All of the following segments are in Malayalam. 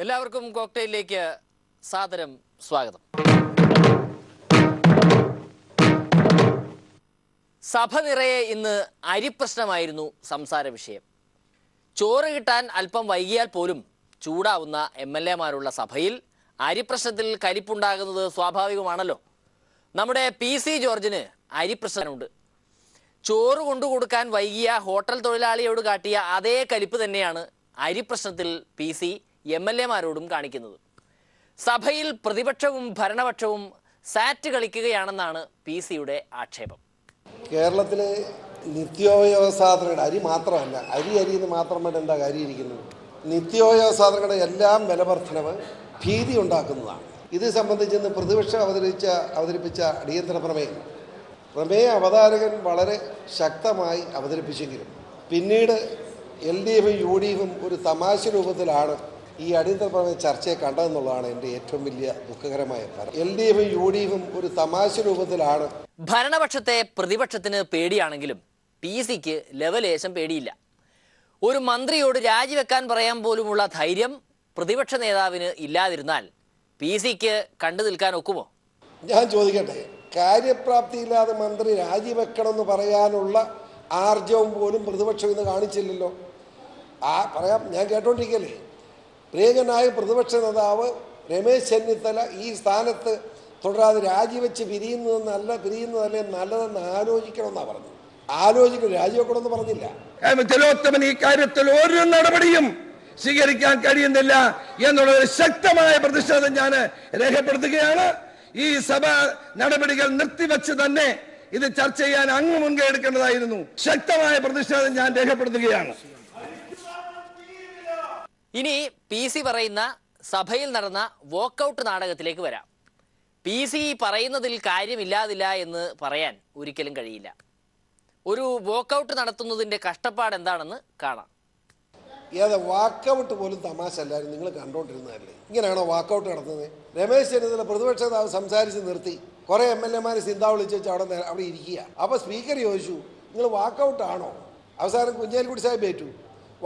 എല്ലാവർക്കും കോക്ടെയിലിലേക്ക് സാദരം സ്വാഗതം. സഭ നിറയെ ഇന്ന് അരിപ്രശ്നമായിരുന്നു സംസാര വിഷയം. ചോറ് കിട്ടാൻ അല്പം വൈകിയാൽ പോലും ചൂടാവുന്ന MLA-മാരുള്ള സഭയിൽ അരിപ്രശ്നത്തിൽ കലിപ്പുണ്ടാകുന്നത് സ്വാഭാവികമാണല്ലോ. നമ്മുടെ PC ജോർജിന് അരിപ്രശ്നമുണ്ട്. ചോറ് കൊണ്ടുകൊടുക്കാൻ വൈകിയ ഹോട്ടൽ തൊഴിലാളിയോട് കാട്ടിയ അതേ കലിപ്പ് തന്നെയാണ് അരിപ്രശ്നത്തിൽ PC MLA-മാരോടും കാണിക്കുന്നത്. സഭയിൽ പ്രതിപക്ഷവും ഭരണപക്ഷവും സാറ്റ് കളിക്കുകയാണെന്നാണ് PC-യുടെ ആക്ഷേപം. കേരളത്തിലെ നിത്യോപയോഗ സാധനങ്ങളുടെ അരി മാത്രമല്ല, അരി എന്ന് മാത്രമായിട്ട് എന്താ കാര്യം ഇരിക്കുന്നത്? നിത്യോപയോഗ സാധനങ്ങളുടെ എല്ലാം വിലവർദ്ധനവ് ഭീതി ഉണ്ടാക്കുന്നതാണ്. ഇത് സംബന്ധിച്ച് ഇന്ന് പ്രതിപക്ഷം അവതരിപ്പിച്ച അടിയന്തര പ്രമേയ അവതാരകൻ വളരെ ശക്തമായി അവതരിപ്പിച്ചെങ്കിലും പിന്നീട് LDF-ഉം UDF-ഉം ഒരു തമാശ രൂപത്തിലാണ് ഈ അടിയന്തര പ്രമേയ ചർച്ചയെ കണ്ടതെന്നുള്ളതാണ് എൻ്റെ ഏറ്റവും വലിയ ദുഃഖകരമായ ഫലം. LDF-ഉം UDF-ഉം ഒരു തമാശ രൂപത്തിലാണ്. ഭരണപക്ഷത്തെ പ്രതിപക്ഷത്തിന് പേടിയാണെങ്കിലും PC-ക്ക് ലെവലേശം പേടിയില്ല. ഒരു മന്ത്രിയോട് രാജിവെക്കാൻ പറയാൻ പോലുമുള്ള ധൈര്യം പ്രതിപക്ഷ നേതാവിന് ഇല്ലാതിരുന്നാൽ PC-ക്ക് കണ്ടു നിൽക്കാൻ ഒക്കുമോ? ഞാൻ ചോദിക്കട്ടെ, കാര്യപ്രാപ്തിയില്ലാതെ മന്ത്രി രാജിവെക്കണമെന്ന് പറയാനുള്ള ആർജവും പോലും പ്രതിപക്ഷം ഇന്ന് കാണിച്ചില്ലല്ലോ. പറയാം, ഞാൻ കേട്ടോണ്ടിരിക്കല്ലേ. പ്രിയങ്കനായ പ്രതിപക്ഷ നേതാവ് രമേശ് ചെന്നിത്തല ഈ സ്ഥാനത്ത് തുടരാതെ രാജിവെച്ച് പിരിയുന്നതല്ലേ നല്ലതെന്ന് ആലോചിക്കണമെന്നാണ് പറഞ്ഞത്. ആലോചിക്കണം, രാജിവെക്കണമെന്ന് പറഞ്ഞില്ല. തിലോത്തമൻ ഈ കാര്യത്തിൽ ഒരു നടപടിയും സ്വീകരിക്കാൻ കഴിയുന്നില്ല എന്നുള്ള ശക്തമായ പ്രതിഷേധം ഞാൻ രേഖപ്പെടുത്തുകയാണ്. ഈ സഭ നടപടികൾ നിർത്തിവെച്ച് തന്നെ ഇത് ചർച്ച ചെയ്യാൻ അങ്ങ് മുൻകൈ എടുക്കേണ്ടതായിരുന്നു. ശക്തമായ പ്രതിഷേധം ഞാൻ രേഖപ്പെടുത്തുകയാണ്. ഇനി PC പറയുന്ന സഭയിൽ നടന്ന വോക്കൌട്ട് നാടകത്തിലേക്ക് വരാം. PC പറയുന്നതിൽ കാര്യമില്ലാതില്ല എന്ന് പറയാൻ ഒരിക്കലും കഴിയില്ല. ഒരു വോക്കൌട്ട് നടത്തുന്നതിൻ്റെ കഷ്ടപ്പാട് എന്താണെന്ന് കാണാം. വാക്കൗട്ട് പോലും തമാശ അല്ലായിരുന്നു, നിങ്ങൾ കണ്ടോണ്ടിരുന്നതല്ലേ. ഇങ്ങനെയാണോ വാക്കൗട്ട് നടത്തുന്നത്? രമേശ് ചെന്നിത്തല പ്രതിപക്ഷ നേതാവ് സംസാരിച്ച് നിർത്തി, കുറേ MLA-മാർ ചിന്ത വിളിച്ച് വെച്ച് അവിടെ ഇരിക്കുക. അപ്പോൾ സ്പീക്കർ ചോദിച്ചു, നിങ്ങൾ വാക്കൗട്ടാണോ? അവസാനം കുഞ്ഞാലിക്കുട്ടി സാഹിബ് ഏറ്റു,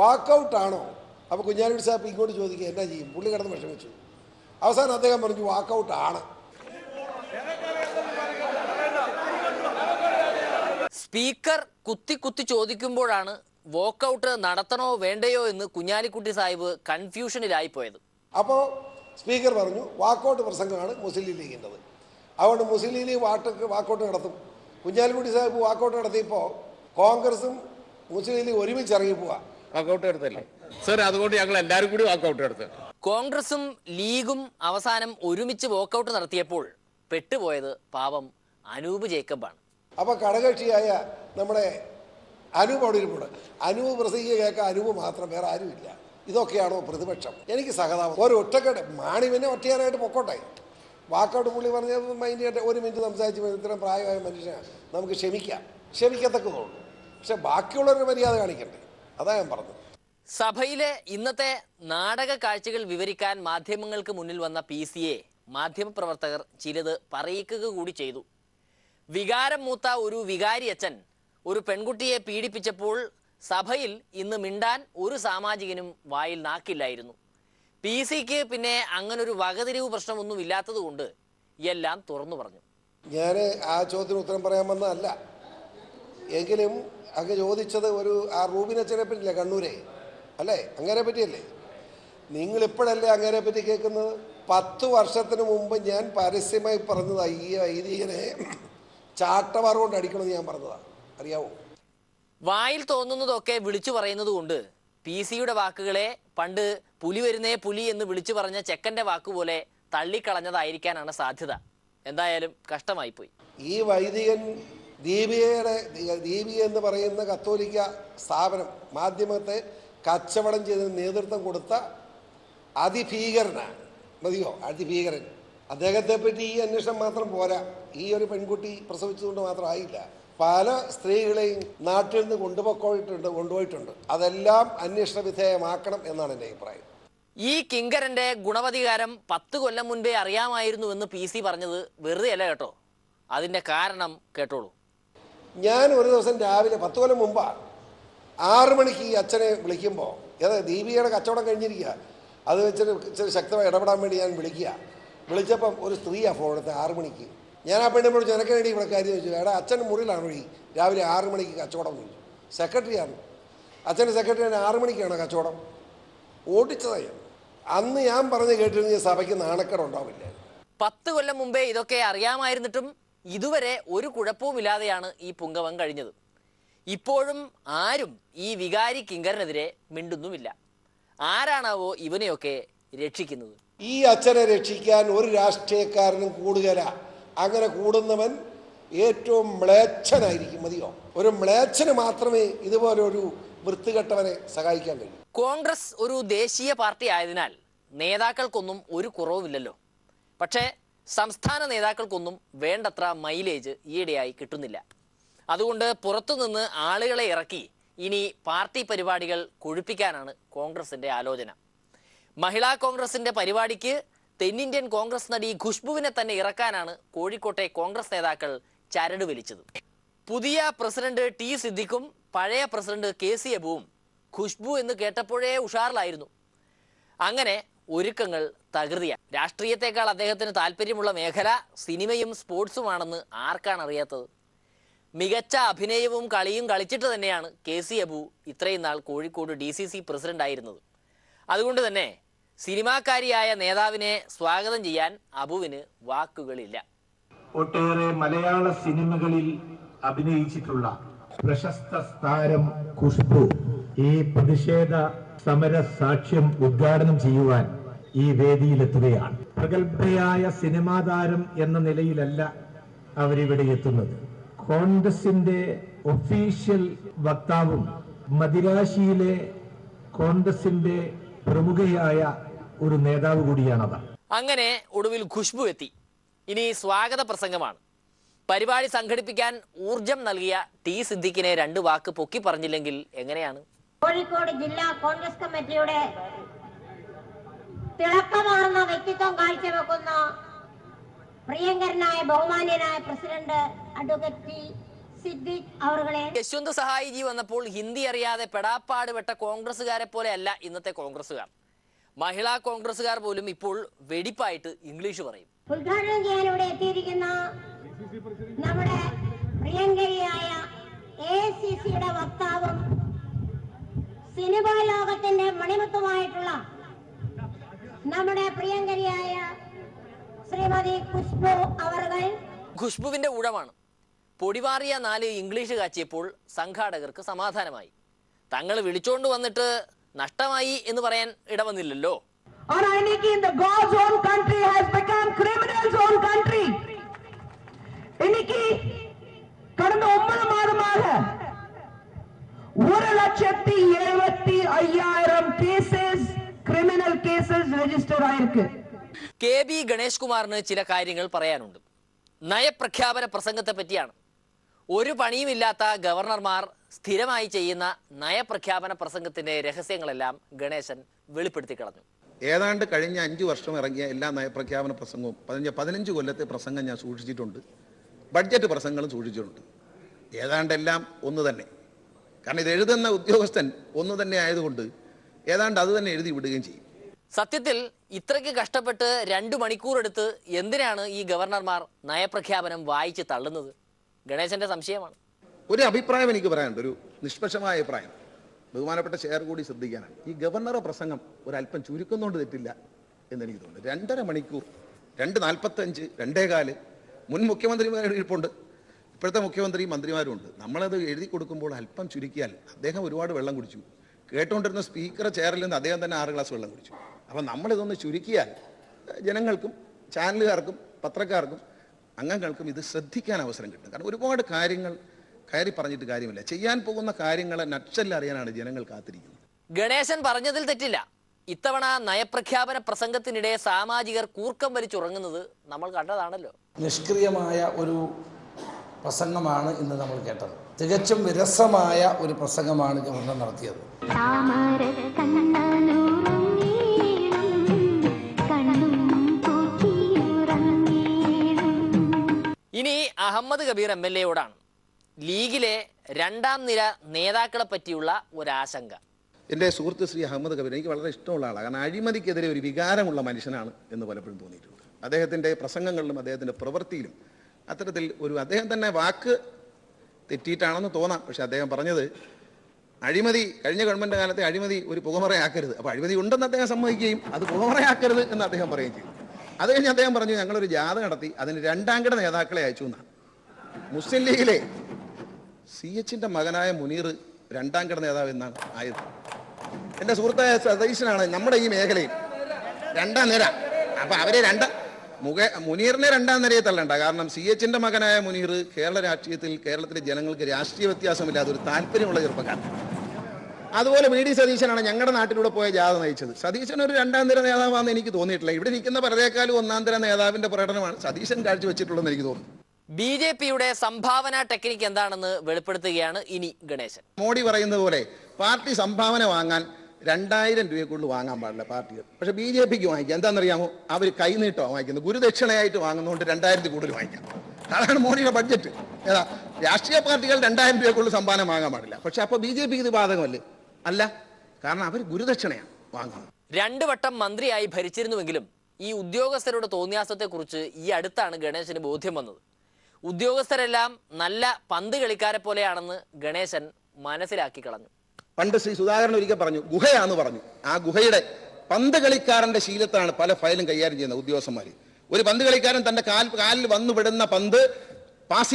വാക്കൗട്ടാണോ? അപ്പോൾ കുഞ്ഞാലിക്കുട്ടി സാഹിബ് ഇങ്ങോട്ട് ചോദിക്കുക, എന്നാ ചെയ്യും? പുള്ളി കിടന്ന് വിഷമിച്ചു. അവസാനം അദ്ദേഹം പറഞ്ഞു, വാക്കൗട്ടാണ്. സ്പീക്കർ കുത്തി ചോദിക്കുമ്പോഴാണ് വോക്കൌട്ട് നടത്തണോ വേണ്ടയോ എന്ന് കുഞ്ഞാലിക്കുട്ടി സാഹിബ് കൺഫ്യൂഷനിലായി പോയത്. അപ്പോൾ സ്പീക്കർ പറഞ്ഞു, വാക്കൗട്ട് പ്രസംഗമാണ് മുസ്ലിം ലീഗിൻ്റെത്, അതുകൊണ്ട് മുസ്ലിം ലീഗ് വാക്കൗട്ട് നടത്തും. കുഞ്ഞാലിക്കുട്ടി സാഹിബ് വാക്കൗട്ട് നടത്തിയപ്പോൾ കോൺഗ്രസും മുസ്ലിം ലീഗ് ഒരുമിച്ച് ഇറങ്ങി പോവാ. വാക്കൗട്ട് എടുത്തല്ലേ സർ? അതുകൊണ്ട് ഞങ്ങൾ എല്ലാവരും കൂടി വാക്കൗട്ട് എടുത്തു. കോൺഗ്രസും ലീഗും അവസാനം ഒരുമിച്ച് വോക്കൌട്ട് നടത്തിയപ്പോൾ പെട്ടുപോയത് പാവം അനൂപ് ജേക്കബാണ്. അപ്പോൾ ഘടകകക്ഷിയായ നമ്മുടെ അനൂപ് അവിടെ ഇരിപ്പുണ്ട്. അനൂപ് പ്രസംഗിക്കുക കേൾക്കാൻ അനൂപ് മാത്രം, വേറെ ആരുമില്ല. ഇതൊക്കെയാണോ പ്രതിപക്ഷം? എനിക്ക് സഹതാപം. ഒരു ഒറ്റക്കെട്ട് മാണി പിന്നെ ഒറ്റയാനായിട്ട് പൊക്കോട്ടെ. വാക്കൗട്ട് പുള്ളി പറഞ്ഞത് മൈൻഡ് ചെയ്യട്ടെ, 1 മിനിറ്റ് സംസാരിച്ച് ഇത്രയും പ്രായമായ മനുഷ്യനാണ്, നമുക്ക് ക്ഷമിക്കത്തക്കതുള്ളൂ. പക്ഷെ ബാക്കിയുള്ളവരുടെ മര്യാദ കാണിക്കണ്ടേ? അതാ ഞാൻ പറഞ്ഞത്. സഭയിലെ ഇന്നത്തെ നാടക കാഴ്ചകൾ വിവരിക്കാൻ മാധ്യമങ്ങൾക്ക് മുന്നിൽ വന്ന PC-യെ മാധ്യമപ്രവർത്തകർ ചിലത് പറയിക്കുക കൂടി ചെയ്തു. വികാരം മൂത്ത ഒരു വികാരി അച്ഛൻ ഒരു പെൺകുട്ടിയെ പീഡിപ്പിച്ചപ്പോൾ സഭയിൽ ഇന്ന് മിണ്ടാൻ ഒരു സാമാജികനും വായിൽ നാക്കില്ലായിരുന്നു. PC-ക്ക് പിന്നെ അങ്ങനൊരു വകതിരിവ് പ്രശ്നമൊന്നും ഇല്ലാത്തത് കൊണ്ട് എല്ലാം തുറന്നു പറഞ്ഞു. ഞാൻ ആ ചോദ്യത്തിന് ഉത്തരം പറയാൻ വന്നതല്ല. എങ്കിലും അങ്ങ് ചോദിച്ചത് ആ റൂബിൻ അച്ഛനെ പറ്റിയില്ല, കണ്ണൂരെ അല്ലേ? അങ്ങനെ പറ്റിയല്ലേ? നിങ്ങളിപ്പോഴല്ലേ അങ്ങനെ പറ്റി കേൾക്കുന്നത്? 10 വർഷത്തിന് മുമ്പ് ഞാൻ പരസ്യമായി പറഞ്ഞതാണ്, ഈ വൈദികനെ ചാട്ടവാർ കൊണ്ട് അടിക്കണമെന്ന് ഞാൻ പറഞ്ഞതാണ്, അറിയാവോ? വായിൽ തോന്നുന്നതൊക്കെ വിളിച്ചു പറയുന്നത് കൊണ്ട് PC-യുടെ വാക്കുകളെ പണ്ട് പുലി വരുന്നേ പുലി എന്ന് വിളിച്ചു പറഞ്ഞ ചെക്കൻ്റെ വാക്കുപോലെ തള്ളിക്കളഞ്ഞതായിരിക്കാനാണ് സാധ്യത. എന്തായാലും കഷ്ടമായിപ്പോയി. ഈ വൈദികൻ ദീപിക എന്ന് പറയുന്ന കത്തോലിക്ക സ്ഥാപനം മാധ്യമത്തെ കച്ചവടം ചെയ്ത് നേതൃത്വം കൊടുത്ത അതിഭീകരനാണ്. മതിയോ? അതിഭീകരൻ. അദ്ദേഹത്തെ പറ്റി ഈ അന്വേഷണം മാത്രം പോരാ. ഈ ഒരു പെൺകുട്ടി പ്രസവിച്ചതുകൊണ്ട് മാത്രം ആയില്ല, പല സ്ത്രീകളെയും നാട്ടിൽ നിന്ന് കൊണ്ടുപോയിട്ടുണ്ട്. അതെല്ലാം അന്വേഷണ വിധേയമാക്കണം എന്നാണ് എൻ്റെ അഭിപ്രായം. ഈ കിങ്കരന്റെ ഗുണവധികാരം 10 കൊല്ലം മുൻപേ അറിയാമായിരുന്നുവെന്ന് PC പറഞ്ഞത് വെറുതെ അല്ല കേട്ടോ. അതിൻ്റെ കാരണം കേട്ടോളൂ. ഞാൻ ഒരു ദിവസം രാവിലെ 10 കൊല്ലം മുമ്പാണ് 6 മണിക്ക് ഈ അച്ഛനെ വിളിക്കുമ്പോൾ, ദീപികയുടെ കച്ചവടം കഴിഞ്ഞിരിക്കുക, അത് വെച്ചിട്ട് ഇച്ചിരി ശക്തമായി ഇടപെടാൻ വേണ്ടി ഞാൻ വിളിച്ചപ്പം ഒരു സ്ത്രീയാണ് ഫോൺ എടുത്ത് 6 മണിക്ക്. ഞാൻ ആ പെണ്ണിനോട് ചെനക്കേടി ഇവിടെ കാര്യം ചോദിച്ചു. എടാ അച്ഛൻ്റെ മുറിയിലാണ് വഴി, രാവിലെ 6 മണിക്ക് കച്ചവടം ചോദിച്ചു. സെക്രട്ടറിയാണ്, അച്ഛൻ്റെ സെക്രട്ടറിയാണ്. 6 മണിക്കാണ് കച്ചവടം. ഓടിച്ചതായി. അന്ന് ഞാൻ പറഞ്ഞ് കേട്ടിരുന്ന സഭയ്ക്ക് നാണക്കേടുണ്ടാവില്ല. 10 കൊല്ലം മുമ്പേ ഇതൊക്കെ അറിയാമായിരുന്നിട്ടും ഇതുവരെ ഒരു കുഴപ്പവുമില്ലാതെയാണ് ഈ പുങ്കവൻ കഴിഞ്ഞത്. ഇപ്പോഴും ആരും ഈ വികാരി കിങ്കരനെതിരെ മിണ്ടുന്നുമില്ല. ആരാണാവോ ഇവനെയൊക്കെ രക്ഷിക്കുന്നത്? ഈ അച്ഛനെ രക്ഷിക്കാൻ ഒരു രാഷ്ട്രീയക്കാരനും കൂടുകയില്ല. അങ്ങനെ കൂടുന്നവൻ ഏറ്റവും മ്ലേച്ഛനായിരിക്കും. മതിയോ? ഒരു മ്ലേച്ഛന് മാത്രമേ ഇതുപോലെ ഒരു വൃത്തികെട്ടവനെ സഹായിക്കാൻ കഴിയൂ. കോൺഗ്രസ് ഒരു ദേശീയ പാർട്ടി ആയതിനാൽ നേതാക്കൾക്കൊന്നും ഒരു കുറവുമില്ലല്ലോ. പക്ഷേ സംസ്ഥാന നേതാക്കൾക്കൊന്നും വേണ്ടത്ര മൈലേജ് ഈയിടെയായി കിട്ടുന്നില്ല. അതുകൊണ്ട് പുറത്തുനിന്ന് ആളുകളെ ഇറക്കി ഇനി പാർട്ടി പരിപാടികൾ കൊഴുപ്പിക്കാനാണ് കോൺഗ്രസിന്റെ ആലോചന. മഹിളാ കോൺഗ്രസിന്റെ പരിപാടിക്ക് തെന്നിന്ത്യൻ കോൺഗ്രസ് നടി ഖുഷ്ബുവിനെ തന്നെ ഇറക്കാനാണ് കോഴിക്കോട്ടെ കോൺഗ്രസ് നേതാക്കൾ ചരട് വലിച്ചത്. പുതിയ പ്രസിഡന്റ് ടി സിദ്ദിഖും പഴയ പ്രസിഡന്റ് KC അബുവും ഖുഷ്ബു എന്ന് കേട്ടപ്പോഴേ ഉഷാറിലായിരുന്നു. അങ്ങനെ ഒരുക്കങ്ങൾ തകൃതിയാണ്. രാഷ്ട്രീയത്തെക്കാൾ അദ്ദേഹത്തിന് താല്പര്യമുള്ള മേഖല സിനിമയും സ്പോർട്സുമാണെന്ന് ആർക്കാണ് അറിയാത്തത്? മികച്ച അഭിനയവും കളിയും കളിച്ചിട്ട് തന്നെയാണ് KC അബു ഇത്രയും നാൾ കോഴിക്കോട് DCC പ്രസിഡന്റ് ആയിരുന്നത്. അതുകൊണ്ട് തന്നെ സിനിമാക്കാരിയായ നേതാവിനെ സ്വാഗതം ചെയ്യാൻ അബുവിന് വാക്കുകളില്ല. ഒട്ടേറെ മലയാള സിനിമകളിൽ അഭിനയിച്ചിട്ടുള്ള പ്രശസ്ത താരം ഖുഷ്ബു ഈ പ്രതിഷേധ സമര സാക്ഷ്യം ഉദ്ഘാടനം ചെയ്യുവാൻ ഈ വേദിയിലെത്തുകയാണ്. പ്രഗത്ഭയായ സിനിമാ താരം എന്ന നിലയിലല്ല അവരിവിടെ എത്തുന്നത്. കോൺഗ്രസിന്റെ ഒഫീഷ്യൽ വക്താവും മദിരാശിയിലെ കോൺഗ്രസിന്റെ പ്രമുഖയായ ഒരു നേതാവ് കൂടിയാണത്. അങ്ങനെ ഒടുവിൽ ഖുഷ്ബു എത്തി. ഇനി സ്വാഗത പ്രസംഗമാണ്. പരിപാടി സംഘടിപ്പിക്കാൻ ഊർജം നൽകിയ ടി സിദ്ദിഖിനെ 2 വാക്ക് പൊക്കി പറഞ്ഞില്ലെങ്കിൽ എങ്ങനെയാണ്? കോഴിക്കോട് ജില്ലാ കോൺഗ്രസ് കമ്മിറ്റിയുടെ തിളക്കമാർന്ന വ്യക്തിത്വം കാഴ്ചവെക്കുന്ന പ്രിയങ്കരനായ ബഹുമാന്യനായ പ്രസിഡന്റ് അഡ്വക്കേറ്റ് ടി സിദ്ദിഖ് അവരുടെ യശ്വന്ത് സഹായിജി വന്നപ്പോൾ ഹിന്ദി അറിയാതെ പെടാപ്പാട് വെട്ട കോൺഗ്രസ്സുകാരെ പോലെ അല്ല ഇന്നത്തെ കോൺഗ്രസ്സുകാർ. മഹിളാ കോൺഗ്രസ്സുകാർ പോലും ഇപ്പോൾ വെടിപ്പായിട്ട് ഇംഗ്ലീഷ് പറയും. ഉദ്ഘാടനം ചെയ്യാൻ ഇവിടെ എത്തിയിരിക്കുന്ന നമ്മുടെ പ്രിയങ്കരിയായ ACCയുടെ വക്താവും സിനിമാ ലോകത്തിന്റെ മണിമുത്തുമായിട്ടുള്ള നമ്മുടെ പ്രിയങ്കരിയായ ശ്രീമതി ഖുഷ്ബു അവர்கள். ഖുഷ്ബുവിന്റെ ഊഴമാണ്. പൊടിവാറിയ 4 ഇംഗ്ലീഷ് കാച്ചിയപ്പോൾ സംഘാടകർക്ക് സമാധാനമായി. തങ്ങൾ വിളിച്ചോണ്ട് വന്നിട്ട് നഷ്ടമായി എന്ന് പറയാൻ ഇടവന്നില്ലല്ലോ. கடந்த 9 மாதமாக 1,75,000 കേസസ് ക്രിമിനൽ കേസസ് രജിസ്റ്റർ ആയിருக்கு. KB ഗണേഷ് കുമാറിന് ചില കാര്യങ്ങൾ പറയാനുണ്ട്. നയപ്രഖ്യാപന പ്രസംഗത്തെ പറ്റിയാണ്. ഒരു പണിയുമില്ലാത്ത ഗവർണർമാർ സ്ഥിരമായി ചെയ്യുന്ന നയപ്രഖ്യാപന പ്രസംഗത്തിന്റെ രഹസ്യങ്ങളെല്ലാം ഗണേശൻ വെളിപ്പെടുത്തി കളഞ്ഞു. ഏതാണ്ട് കഴിഞ്ഞ 5 വർഷം ഇറങ്ങിയ എല്ലാ നയപ്രഖ്യാപന പ്രസംഗവും 15 കൊല്ലത്തെ പ്രസംഗം ഞാൻ സൂക്ഷിച്ചിട്ടുണ്ട്. ബഡ്ജറ്റ് പ്രസംഗങ്ങളും സൂക്ഷിച്ചിട്ടുണ്ട്. ഏതാണ്ടെല്ലാം ഒന്ന് തന്നെ. കാരണം ഇത് എഴുതുന്ന ഉദ്യോഗസ്ഥൻ ഒന്ന് തന്നെ ആയതുകൊണ്ട് ഏതാണ്ട് അത് തന്നെ എഴുതി വിടുകയും ചെയ്യും. സത്യത്തിൽ ഇത്രയ്ക്ക് കഷ്ടപ്പെട്ട് 2 മണിക്കൂർ എടുത്ത് എന്തിനാണ് ഈ ഗവർണർമാർ നയപ്രഖ്യാപനം വായിച്ച് തള്ളുന്നത്? ഗണേശന്റെ സംശയമാണ്. ഒരു അഭിപ്രായം എനിക്ക് പറയാനുണ്ട്, ഒരു നിഷ്പക്ഷമായ അഭിപ്രായം. ബഹുമാനപ്പെട്ട ചെയർ കൂടി ശ്രദ്ധിക്കാനാണ്. ഈ ഗവർണറുടെ പ്രസംഗം ഒരല്പം ചുരുക്കുന്നതുകൊണ്ട് തെറ്റില്ല എന്നെനിക്ക് തോന്നുന്നു. 2.5 മണിക്കൂർ, 2:45, 2:15 മുൻ മുഖ്യമന്ത്രിമാരുടെ ഇരിപ്പുണ്ട്, ഇപ്പോഴത്തെ മുഖ്യമന്ത്രിയും മന്ത്രിമാരും ഉണ്ട്. നമ്മളത് എഴുതി കൊടുക്കുമ്പോൾ അല്പം ചുരുക്കിയാൽ, അദ്ദേഹം ഒരുപാട് വെള്ളം കുടിച്ചു, കേട്ടുകൊണ്ടിരുന്ന സ്പീക്കർ ചെയറിൽ നിന്ന് അദ്ദേഹം തന്നെ 6 ഗ്ലാസ് വെള്ളം കുടിച്ചു. അപ്പം നമ്മളിതൊന്ന് ചുരുക്കിയാൽ ജനങ്ങൾക്കും ചാനലുകാർക്കും പത്രക്കാർക്കും അംഗങ്ങൾക്കും ഇത് ശ്രദ്ധിക്കാൻ അവസരം കിട്ടും. കാരണം ഒരുപാട് കാര്യങ്ങൾ കയറി പറഞ്ഞിട്ട് കാര്യമില്ല. ചെയ്യാൻ പോകുന്ന കാര്യങ്ങളെ നട്ടെല്ല് അറിയാനാണ് ജനങ്ങൾ കാത്തിരിക്കുന്നത്. ഗണേശൻ പറഞ്ഞതിൽ തെറ്റില്ല. ഇത്തവണ നയപ്രഖ്യാപന പ്രസംഗത്തിനിടെ സാമാജികർ കൂർക്കം വലിച്ചുറങ്ങുന്നത് നമ്മൾ കണ്ടതാണല്ലോ. നിഷ്ക്രിയമായ ഒരു പ്രസംഗമാണ് ഇന്ന് നമ്മൾ കേട്ടത്. തികച്ചും വിരസമായ ഒരു പ്രസംഗമാണ് ഗവർണർ നടത്തിയത്. ഇനി അഹമ്മദ് കബീർ MLA യോടാണ് ലീഗിലെ 2ാം നിര നേതാക്കളെ പറ്റിയുള്ള ഒരാശങ്ക. എൻ്റെ സുഹൃത്ത് ശ്രീ അഹമ്മദ് കബീർ എനിക്ക് വളരെ ഇഷ്ടമുള്ള ആളാണ്. കാരണം അഴിമതിക്കെതിരെ ഒരു വികാരമുള്ള മനുഷ്യനാണ് എന്ന് പലപ്പോഴും തോന്നിയിട്ടുണ്ട്. അദ്ദേഹത്തിൻ്റെ പ്രസംഗങ്ങളിലും അദ്ദേഹത്തിൻ്റെ പ്രവൃത്തിയിലും അത്തരത്തിൽ അദ്ദേഹം തന്നെ വാക്ക് തെറ്റിയിട്ടാണെന്ന് തോന്നാം. പക്ഷെ അദ്ദേഹം പറഞ്ഞത് അഴിമതി കഴിഞ്ഞ ഗവൺമെൻറ് കാലത്തെ അഴിമതി ഒരു പുകമറയാക്കരുത്. അപ്പോൾ അഴിമതി ഉണ്ടെന്ന് അദ്ദേഹം സമ്മതിക്കുകയും അത് പുകമറയാക്കരുത് എന്ന് അദ്ദേഹം പറയുകയും ചെയ്തു. അത് കഴിഞ്ഞ് അദ്ദേഹം പറഞ്ഞു ഞങ്ങളൊരു ജാഥ നടത്തി അതിന് രണ്ടാംകിട നേതാക്കളെ അയച്ചു എന്നാണ്. മുസ്ലിം ലീഗിലെ CH-ന്റെ മകനായ മുനീർ രണ്ടാംകിട നേതാവ് എന്നാണ് ആയത്. എൻ്റെ സുഹൃത്തായ സതീശനാണ് നമ്മുടെ ഈ മേഖലയിൽ രണ്ടാം നിര. അപ്പം അവരെ മുനീറിനെ രണ്ടാം നിരയെ തള്ളണ്ട. കാരണം CH-ന്റെ മകനായ മുനീർ കേരള രാഷ്ട്രീയത്തിൽ കേരളത്തിലെ ജനങ്ങൾക്ക് രാഷ്ട്രീയ വ്യത്യാസമില്ലാതെ ഒരു താല്പര്യമുള്ള ചെറുപ്പക്കാരൻ. അതുപോലെ VD സതീശനാണ് ഞങ്ങളുടെ നാട്ടിലൂടെ പോയ ജാഥ നയിച്ചത്. സതീശൻ ഒരു രണ്ടാം നിര നേതാവാണെന്ന് എനിക്ക് തോന്നിയിട്ടില്ല. ഇവിടെ ഇരിക്കുന്ന പലരേക്കാളും ഒന്നാം തര നേതാവിന്റെ പ്രകടനമാണ് സതീശൻ കാഴ്ചവെച്ചിട്ടുള്ളതെന്ന് എനിക്ക് തോന്നുന്നു. BJP-യുടെ സംഭാവന ടെക്നിക്ക് എന്താണെന്ന് വെളിപ്പെടുത്തുകയാണ് ഇനി ഗണേശൻ. മോഡി പറയുന്നത് പോലെ പാർട്ടി സംഭാവന വാങ്ങാൻ 2000 രൂപയ്ക്കുള്ളിൽ വാങ്ങാൻ പാടില്ല പാർട്ടികൾ. പക്ഷേ BJP-ക്ക് വാങ്ങിക്കാം. എന്താണെന്നറിയാമോ? അവർ കൈനീട്ടമാണ് വാങ്ങിക്കുന്നത്. ഗുരുദക്ഷിണയായിട്ട് വാങ്ങുന്നതുകൊണ്ട് 2000 കൂടുതൽ വാങ്ങിക്കാം. അതാണ് മോഡിയുടെ ബഡ്ജറ്റ്. രാഷ്ട്രീയ പാർട്ടികൾ 2000 രൂപയ്ക്കുള്ളിൽ സംഭാവന വാങ്ങാൻ പാടില്ല. പക്ഷെ അപ്പോൾ BJP-ക്ക് ഇത് ബാധകമല്ലേ? അല്ല, കാരണം അവർ ഗുരുദക്ഷിണയാണ് വാങ്ങുന്നത്. 2 വട്ടം മന്ത്രിയായി ഭരിച്ചിരുന്നുവെങ്കിലും ഈ ഉദ്യോഗസ്ഥരുടെ തോന്നിയാസത്തെക്കുറിച്ച് ഈ അടുത്താണ് ഗണേശന് ബോധ്യം വന്നത്. ഉദ്യോഗസ്ഥരെല്ലാം നല്ല പന്ത് കളിക്കാരെ പോലെയാണെന്ന് ഗണേശൻ മനസ്സിലാക്കി കളഞ്ഞു. പണ്ട് ശ്രീ സുധാകരൻ ഒരിക്കൽ പറഞ്ഞു ഗുഹയാന്ന് പറഞ്ഞു. ആ ഗുഹയുടെ പന്ത് കളിക്കാരന്റെ ശീലത്താണ് പല ഫയലും കൈകാര്യം ചെയ്യുന്ന ഉദ്യോഗസ്ഥന്മാർ. ഒരു പന്ത് കളിക്കാരൻ തന്റെ കാലിൽ വന്നു വിടുന്ന പന്ത് പാസ്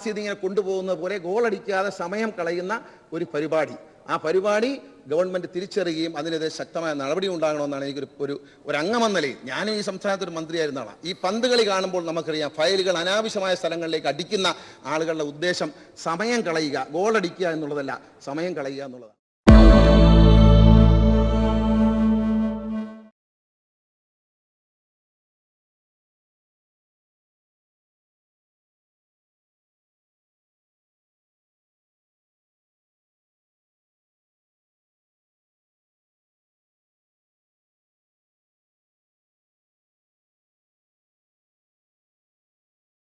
ചെയ്ത് ഇങ്ങനെ കൊണ്ടുപോകുന്നത് പോലെ ഗോളടിക്കാതെ സമയം കളയുന്ന ഒരു പരിപാടി. ആ പരിപാടി ഗവൺമെന്റ് തിരിച്ചറിയുകയും അതിനെതിരെ ശക്തമായ നടപടി ഉണ്ടാകണമെന്നാണ് എനിക്കൊരു ഒരു അംഗമെന്ന നിലയിൽ. ഞാനും ഈ സംസ്ഥാനത്തൊരു മന്ത്രിയായിരുന്ന ആളാണ്. ഈ പന്ത് കളി കാണുമ്പോൾ നമുക്കറിയാം ഫയലുകൾ അനാവശ്യമായ സ്ഥലങ്ങളിലേക്ക് അടിക്കുന്ന ആളുകളുടെ ഉദ്ദേശം സമയം കളയുക, ഗോളടിക്കുക എന്നുള്ളതല്ല, സമയം കളയുക എന്നുള്ളതാണ്.